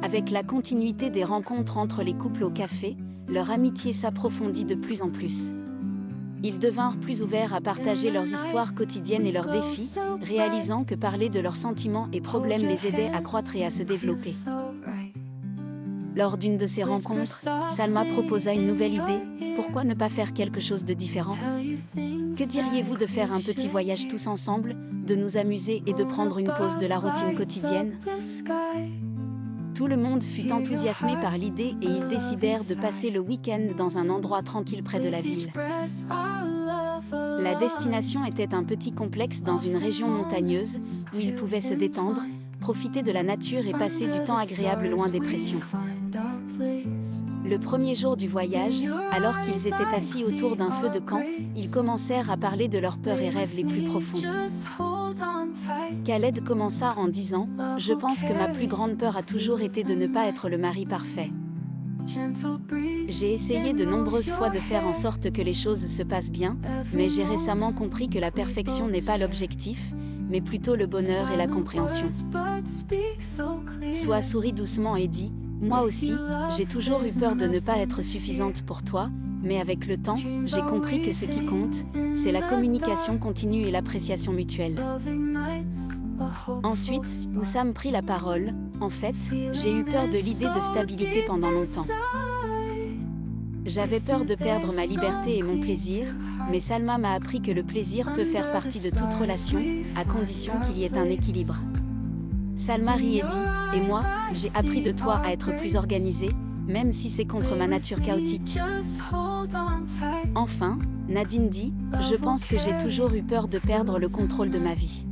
Avec la continuité des rencontres entre les couples au café, leur amitié s'approfondit de plus en plus. Ils devinrent plus ouverts à partager leurs histoires quotidiennes et leurs défis, réalisant que parler de leurs sentiments et problèmes les aidait à croître et à se développer. Lors d'une de ces rencontres, Salma proposa une nouvelle idée: pourquoi ne pas faire quelque chose de différent? Que diriez-vous de faire un petit voyage tous ensemble, de nous amuser et de prendre une pause de la routine quotidienne? Tout le monde fut enthousiasmé par l'idée et ils décidèrent de passer le week-end dans un endroit tranquille près de la ville. La destination était un petit complexe dans une région montagneuse, où ils pouvaient se détendre, profiter de la nature et passer du temps agréable loin des pressions. Le premier jour du voyage, alors qu'ils étaient assis autour d'un feu de camp, ils commencèrent à parler de leurs peurs et rêves les plus profonds. Khaled commença en disant: « Je pense que ma plus grande peur a toujours été de ne pas être le mari parfait. J'ai essayé de nombreuses fois de faire en sorte que les choses se passent bien, mais j'ai récemment compris que la perfection n'est pas l'objectif, mais plutôt le bonheur et la compréhension. » Soa sourit doucement et dit: « Moi aussi, j'ai toujours eu peur de ne pas être suffisante pour toi, mais avec le temps, j'ai compris que ce qui compte, c'est la communication continue et l'appréciation mutuelle. » Ensuite, Oussam prit la parole. « En fait, j'ai eu peur de l'idée de stabilité pendant longtemps. J'avais peur de perdre ma liberté et mon plaisir, mais Salma m'a appris que le plaisir peut faire partie de toute relation, à condition qu'il y ait un équilibre. » Salma rit et dit: « Et moi, j'ai appris de toi à être plus organisée, même si c'est contre ma nature chaotique. » Enfin, Nadine dit: « Je pense que j'ai toujours eu peur de perdre le contrôle de ma vie.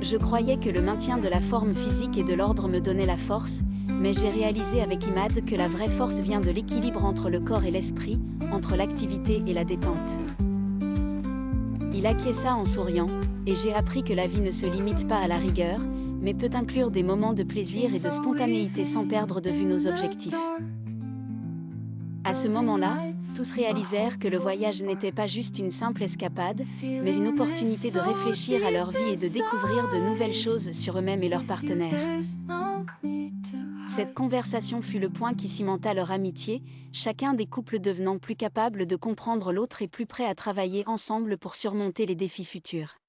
Je croyais que le maintien de la forme physique et de l'ordre me donnait la force, mais j'ai réalisé avec Imad que la vraie force vient de l'équilibre entre le corps et l'esprit, entre l'activité et la détente. » Il acquiesça en souriant, et j'ai appris que la vie ne se limite pas à la rigueur, mais peut inclure des moments de plaisir et de spontanéité sans perdre de vue nos objectifs. À ce moment-là, tous réalisèrent que le voyage n'était pas juste une simple escapade, mais une opportunité de réfléchir à leur vie et de découvrir de nouvelles choses sur eux-mêmes et leurs partenaires. Cette conversation fut le point qui cimenta leur amitié, chacun des couples devenant plus capable de comprendre l'autre et plus prêt à travailler ensemble pour surmonter les défis futurs.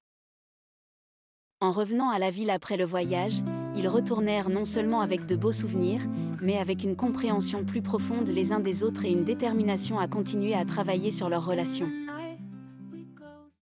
En revenant à la ville après le voyage, ils retournèrent non seulement avec de beaux souvenirs, mais avec une compréhension plus profonde les uns des autres et une détermination à continuer à travailler sur leur relation.